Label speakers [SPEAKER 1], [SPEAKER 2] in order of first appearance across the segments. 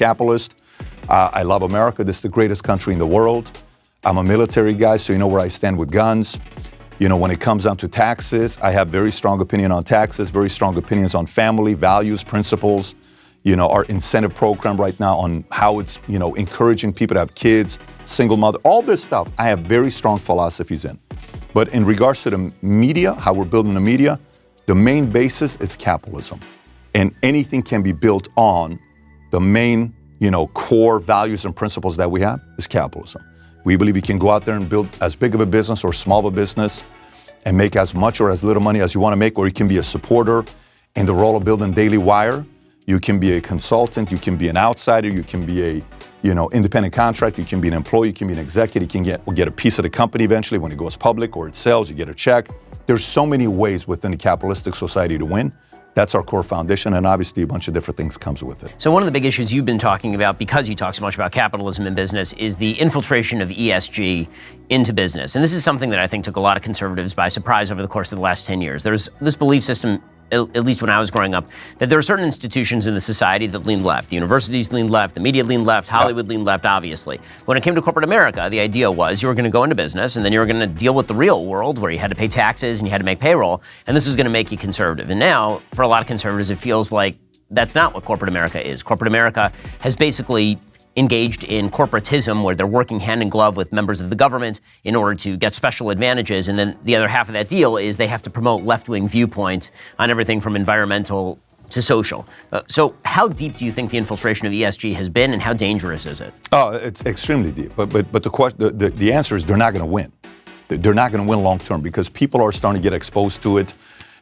[SPEAKER 1] capitalist. I love America. This is the greatest country in the world. I'm a military guy, so you know where I stand with guns. You know, when it comes down to taxes, I have very strong opinion on taxes, very strong opinions on family, values, principles. You know, our incentive program right now on how it's, you know, encouraging people to have kids, single mother, all this stuff, I have very strong philosophies in. But in regards to the media, how we're building the media, the main basis is capitalism. And anything can be built on the main, you know, core values and principles that we have is capitalism. We believe you can go out there and build as big of a business or small of a business and make as much or as little money as you want to make, or you can be a supporter in the role of building Daily Wire. You can be a consultant, you can be an outsider, you can be a, you know, independent contractor, you can be an employee, you can be an executive, you can get a piece of the company eventually when it goes public or it sells, you get a check. There's so many ways within a capitalistic society to win. That's our core foundation, and obviously a bunch of different things comes with it.
[SPEAKER 2] So one of the big issues you've been talking about, because you talk so much about capitalism in business, is the infiltration of ESG into business. And this is something that I think took a lot of conservatives by surprise over the course of the last 10 years. There's this belief system, at least when I was growing up, that there are certain institutions in the society that lean left. The universities lean left, the media lean left, Hollywood lean left, obviously. When it came to corporate America, the idea was you were going to go into business and then you were going to deal with the real world where you had to pay taxes and you had to make payroll, and this was going to make you conservative. And now, for a lot of conservatives, it feels like that's not what corporate America is. Corporate America has basically engaged in corporatism, where they're working hand in glove with members of the government in order to get special advantages. And then the other half of that deal is they have to promote left-wing viewpoints on everything from environmental to social. So how deep do you think the infiltration of ESG has been, and how dangerous is it?
[SPEAKER 1] Oh, it's extremely deep. But the answer is they're not going to win. They're not going to win long term, because people are starting to get exposed to it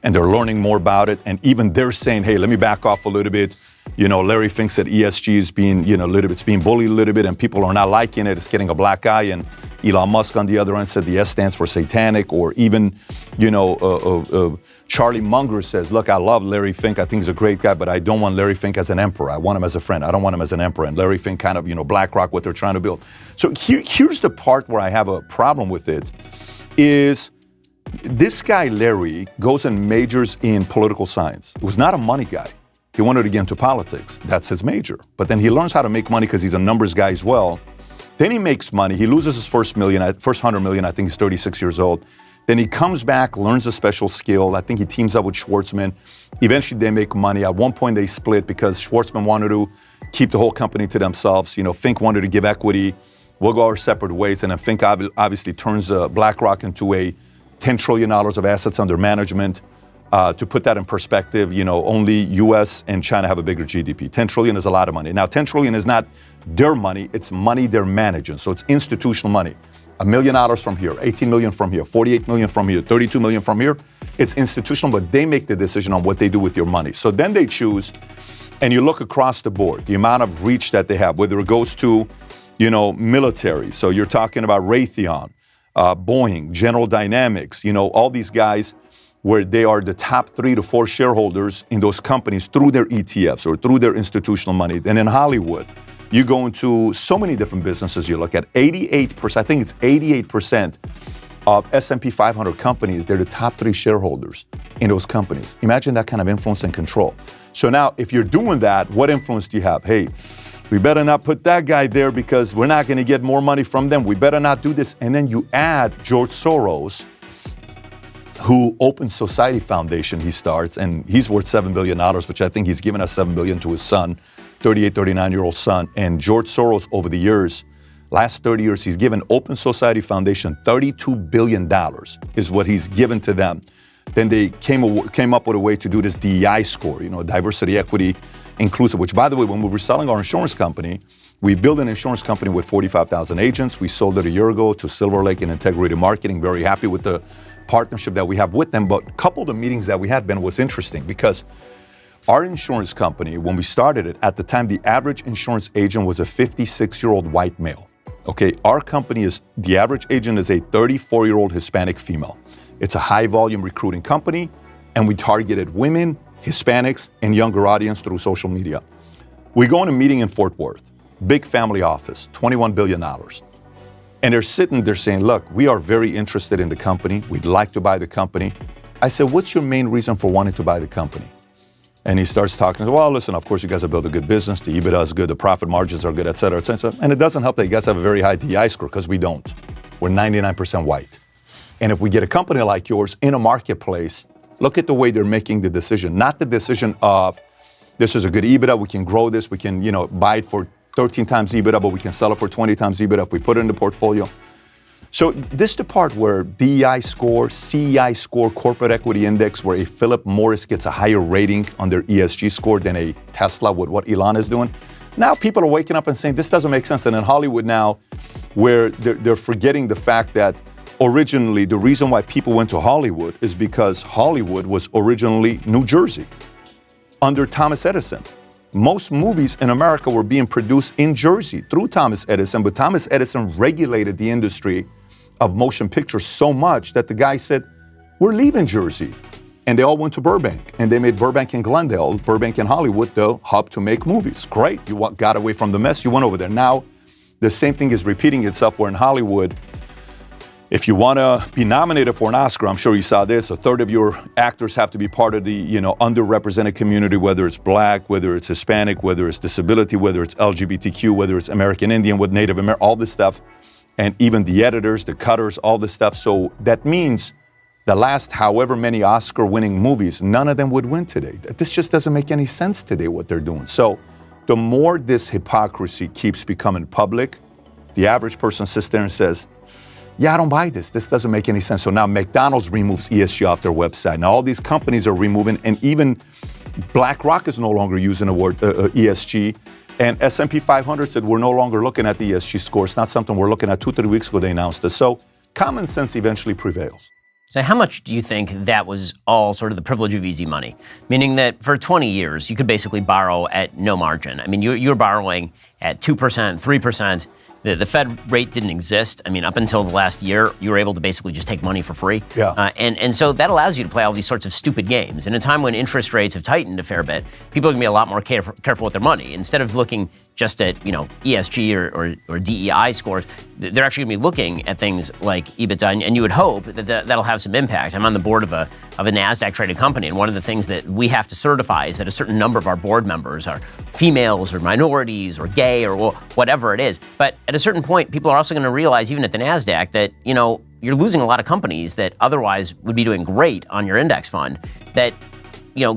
[SPEAKER 1] and they're learning more about it. And even they're saying, hey, let me back off a little bit. You know, Larry thinks that ESG is being, you know, it's being bullied a little bit and people are not liking it. It's getting a black eye. And Elon Musk on the other end said the S stands for satanic. Or even, you know, Charlie Munger says, look, I love Larry Fink. I think he's a great guy, but I don't want Larry Fink as an emperor. I want him as a friend. I don't want him as an emperor. And Larry Fink kind of, you know, BlackRock, what they're trying to build. So here's the part where I have a problem with it is this guy, Larry, goes and majors in political science. He was not a money guy. He wanted to get into politics. That's his major. But then he learns how to make money because he's a numbers guy as well. Then he makes money. He loses his first $100 million. I think he's 36 years old. Then he comes back, learns a special skill. I think he teams up with Schwartzman. Eventually they make money. At one point they split because Schwartzman wanted to keep the whole company to themselves. You know, Fink wanted to give equity. We'll go our separate ways. And then Fink obviously turns BlackRock into a $10 trillion of assets under management. To put that in perspective, you know, only US and China have a bigger GDP. 10 trillion is a lot of money. Now, 10 trillion is not their money, it's money they're managing. So it's institutional money. $1 million from here, 18 million from here, 48 million from here, 32 million from here. It's institutional, but they make the decision on what they do with your money. So then they choose, and you look across the board, the amount of reach that they have, whether it goes to, you know, military. So you're talking about Raytheon, Boeing, General Dynamics, you know, all these guys where they are the top 3 to 4 shareholders in those companies through their ETFs or through their institutional money. And in Hollywood, you go into so many different businesses. You look at 88%, I think it's 88% of S&P 500 companies, they're the top 3 shareholders in those companies. Imagine that kind of influence and control. So now, if you're doing that, what influence do you have? Hey, we better not put that guy there because we're not going to get more money from them. We better not do this. And then you add George Soros, who Open Society Foundation he starts, and he's worth $7 billion, which I think he's given us $7 billion to his son, 38, 39-year-old son. And George Soros, over the years, last 30 years, he's given Open Society Foundation $32 billion is what he's given to them. Then they came up with a way to do this DEI score, you know, diversity, equity, inclusive, which, by the way, when we were selling our insurance company, we built an insurance company with 45,000 agents. We sold it a year ago to Silver Lake in Integrated Marketing. Very happy with the partnership that we have with them. But a couple of the meetings that we had, Ben, was interesting because our insurance company, when we started it, at the time, the average insurance agent was a 56-year-old white male. Okay, our company is, the average agent is a 34-year-old Hispanic female. It's a high volume recruiting company, and we targeted women, Hispanics, and younger audience through social media. We go in a meeting in Fort Worth, big family office, $21 billion. And they're sitting there saying, look, we are very interested in the company. We'd like to buy the company. I said, what's your main reason for wanting to buy the company? And he starts talking, well, listen, of course you guys have built a good business, the EBITDA is good, the profit margins are good, et cetera, et cetera. And it doesn't help that you guys have a very high DEI score, because we don't. We're 99% white. And if we get a company like yours in a marketplace, look at the way they're making the decision, not the decision of, this is a good EBITDA, we can grow this, we can, buy it for 13 times EBITDA, but we can sell it for 20 times EBITDA if we put it in the portfolio. So this is the part where DEI score, CEI score, corporate equity index, where a Philip Morris gets a higher rating on their ESG score than a Tesla with what Elon is doing. Now people are waking up and saying, this doesn't make sense. And in Hollywood now, where they're forgetting the fact that originally the reason why people went to Hollywood is because Hollywood was originally New Jersey under Thomas Edison. Most movies in America were being produced in Jersey through Thomas Edison, but Thomas Edison regulated the industry of motion pictures so much that the guy said, we're leaving Jersey. And they all went to Burbank, and they made Burbank and Glendale, Burbank and Hollywood, the hub to make movies. Great, you got away from the mess, you went over there. Now, the same thing is repeating itself where in Hollywood, if you want to be nominated for an Oscar, I'm sure you saw this, a third of your actors have to be part of the, underrepresented community, whether it's Black, whether it's Hispanic, whether it's disability, whether it's LGBTQ, whether it's American Indian with Native American, all this stuff. And even the editors, the cutters, all this stuff. So that means the last however many Oscar-winning movies, none of them would win today. This just doesn't make any sense today, what they're doing. So the more this hypocrisy keeps becoming public, the average person sits there and says, yeah, I don't buy this. This doesn't make any sense. So now McDonald's removes ESG off their website. Now all these companies are removing, and even BlackRock is no longer using the word ESG. And S&P 500 said we're no longer looking at the ESG score. It's not something we're looking at. 2-3 weeks ago they announced this. So common sense eventually prevails.
[SPEAKER 2] So how much do you think that was all sort of the privilege of easy money? Meaning that for 20 years, you could basically borrow at no margin. I mean, you were borrowing at 2%, 3%. The Fed rate didn't exist. I mean, up until the last year, you were able to basically just take money for free.
[SPEAKER 1] Yeah.
[SPEAKER 2] And so that allows you to play all these sorts of stupid games. In a time when interest rates have tightened a fair bit, people are going to be a lot more careful with their money. Instead of looking just at, ESG or DEI scores, they're actually going to be looking at things like EBITDA, and you would hope that that'll have some impact. I'm on the board of a NASDAQ traded company, and one of the things that we have to certify is that a certain number of our board members are females or minorities or gay or whatever it is. But at a certain point, people are also going to realize, even at the NASDAQ, that, you're losing a lot of companies that otherwise would be doing great on your index fund that,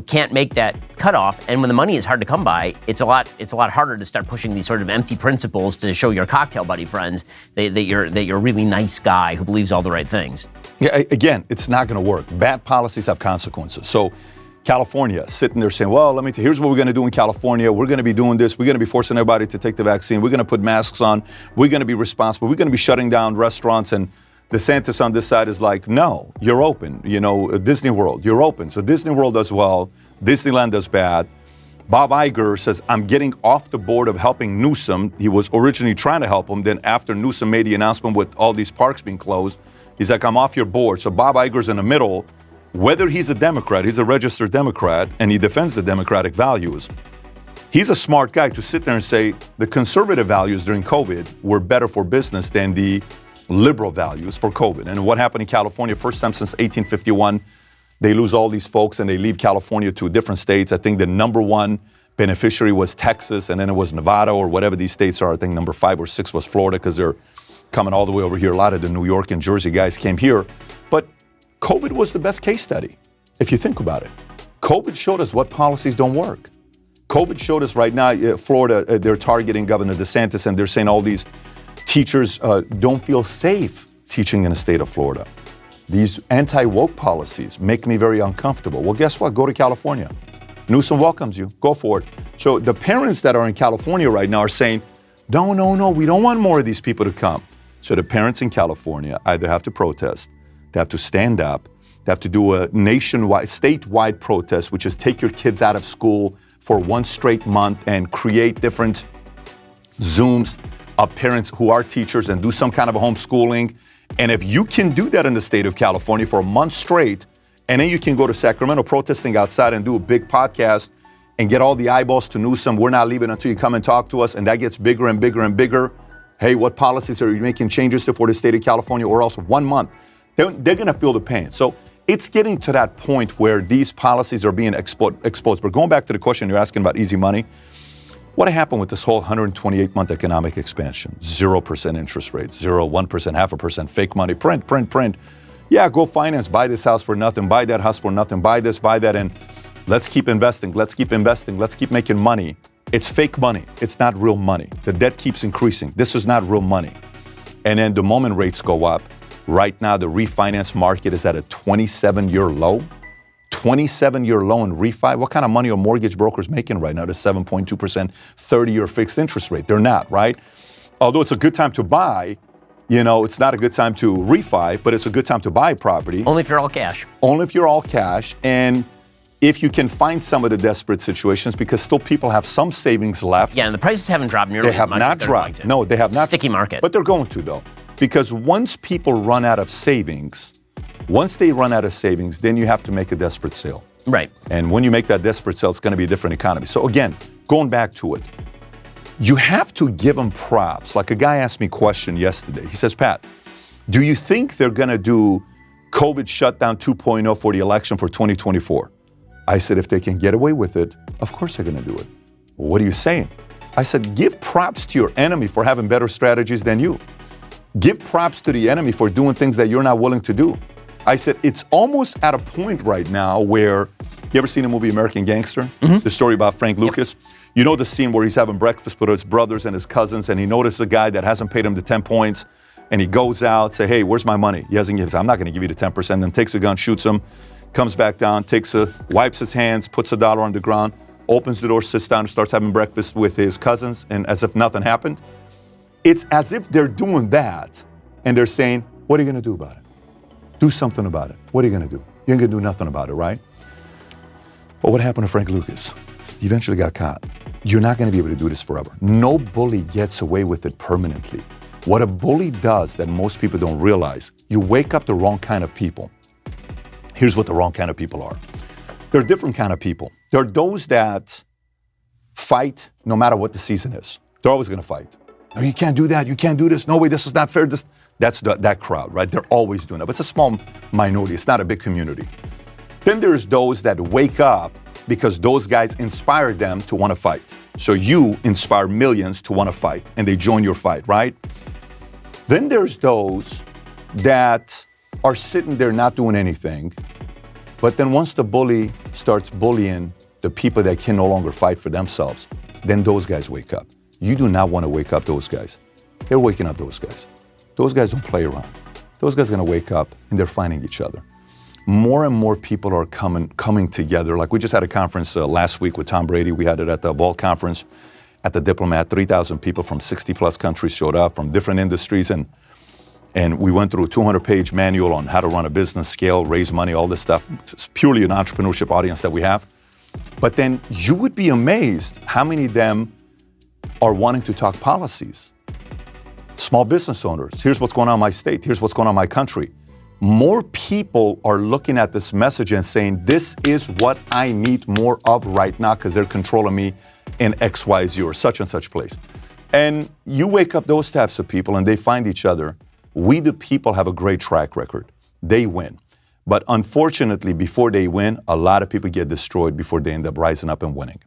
[SPEAKER 2] can't make that cutoff. And when the money is hard to come by, it's a lot harder to start pushing these sort of empty principles to show your cocktail buddy friends that you're a really nice guy who believes all the right things.
[SPEAKER 1] Yeah, again, it's not going to work. Bad policies have consequences. So California sitting there saying, well, here's what we're going to do in California. We're going to be doing this. We're going to be forcing everybody to take the vaccine. We're going to put masks on. We're going to be responsible. We're going to be shutting down restaurants. And DeSantis on this side is like, no, you're open. Disney World, you're open. So Disney World does well. Disneyland does bad. Bob Iger says, I'm getting off the board of helping Newsom. He was originally trying to help him. Then after Newsom made the announcement with all these parks being closed, he's like, I'm off your board. So Bob Iger's in the middle. Whether he's a Democrat, he's a registered Democrat, and he defends the democratic values. He's a smart guy to sit there and say the conservative values during COVID were better for business than the liberal values for COVID. And what happened in California, first time since 1851, they lose all these folks and they leave California to different states. I think the number one beneficiary was Texas, and then it was Nevada or whatever these states are. I think number 5 or 6 was Florida, because they're coming all the way over here. A lot of the New York and Jersey guys came here. But COVID was the best case study, if you think about it. COVID showed us what policies don't work. COVID showed us right now, Florida, they're targeting Governor DeSantis, and they're saying all these teachers don't feel safe teaching in the state of Florida. These anti-woke policies make me very uncomfortable. Well, guess what? Go to California. Newsom welcomes you. Go for it. So the parents that are in California right now are saying, no, we don't want more of these people to come. So the parents in California either have to protest, they have to stand up, they have to do a nationwide, statewide protest, which is take your kids out of school for one straight month and create different Zooms of parents who are teachers and do some kind of a homeschooling. And if you can do that in the state of California for a month straight, and then you can go to Sacramento protesting outside and do a big podcast and get all the eyeballs to Newsom, we're not leaving until you come and talk to us, and that gets bigger and bigger and bigger. Hey, what policies are you making changes to for the state of California? Or else 1 month, they're going to feel the pain. So it's getting to that point where these policies are being exposed. But going back to the question you're asking about easy money, what happened with this whole 128-month economic expansion? 0% interest rates, 0, 1%, 0.5%, fake money, print. Yeah, go finance, buy this house for nothing, buy that house for nothing, buy this, buy that, and let's keep investing, let's keep making money. It's fake money. It's not real money. The debt keeps increasing. This is not real money. And then the moment rates go up, right now the refinance market is at a 27-year low. 27-year low in refi. What kind of money are mortgage brokers making right now? The 7.2% 30-year fixed interest rate. They're not, right? Although it's a good time to buy, it's not a good time to refi, but it's a good time to buy property.
[SPEAKER 2] Only if you're all cash.
[SPEAKER 1] Only if you're all cash. And if you can find some of the desperate situations, because still people have some savings left.
[SPEAKER 2] Yeah, and the prices haven't dropped nearly as much as they're going to.
[SPEAKER 1] They have not dropped. No, they have not.
[SPEAKER 2] Sticky market.
[SPEAKER 1] But they're going to, though. Because once people run out of savings, then you have to make a desperate sale.
[SPEAKER 2] Right.
[SPEAKER 1] And when you make that desperate sale, it's going to be a different economy. So again, going back to it, you have to give them props. Like a guy asked me a question yesterday. He says, Pat, do you think they're going to do COVID shutdown 2.0 for the election for 2024? I said, if they can get away with it, of course they're going to do it. Well, what are you saying? I said, give props to your enemy for having better strategies than you. Give props to the enemy for doing things that you're not willing to do. I said, it's almost at a point right now where, you ever seen the movie American Gangster? Mm-hmm. The story about Frank Lucas? Yep. You know the scene where he's having breakfast with his brothers and his cousins, and he notices a guy that hasn't paid him the 10 points, and he goes out, say, hey, where's my money? He hasn't given it. I'm not going to give you the 10%. Then takes a gun, shoots him, comes back down, wipes his hands, puts $1 on the ground, opens the door, sits down, and starts having breakfast with his cousins, and as if nothing happened. It's as if they're doing that, and they're saying, what are you going to do about it? Do something about it. What are you going to do? You ain't going to do nothing about it, right? Well, what happened to Frank Lucas? He eventually got caught. You're not going to be able to do this forever. No bully gets away with it permanently. What a bully does that most people don't realize, you wake up the wrong kind of people. Here's what the wrong kind of people are. There are different kind of people. There are those that fight no matter what the season is. They're always going to fight. No, you can't do that. You can't do this. No way, this is not fair. That's that crowd, right? They're always doing that. But it's a small minority. It's not a big community. Then there's those that wake up because those guys inspired them to want to fight. So you inspire millions to want to fight, and they join your fight, right? Then there's those that are sitting there not doing anything, but then once the bully starts bullying the people that can no longer fight for themselves, then those guys wake up. You do not want to wake up those guys. They're waking up those guys. Those guys don't play around. Those guys are going to wake up and they're fighting each other. More and more people are coming together. Like we just had a conference last week with Tom Brady. We had it at the Vault Conference at the Diplomat. 3,000 people from 60 plus countries showed up from different industries. And we went through a 200-page manual on how to run a business, scale, raise money, all this stuff. It's purely an entrepreneurship audience that we have. But then you would be amazed how many of them are wanting to talk policies. Small business owners, here's what's going on in my state, here's what's going on in my country. More people are looking at this message and saying, this is what I need more of right now because they're controlling me in X, Y, Z or such and such place. And you wake up those types of people and they find each other. We, the people, have a great track record. They win. But unfortunately, before they win, a lot of people get destroyed before they end up rising up and winning.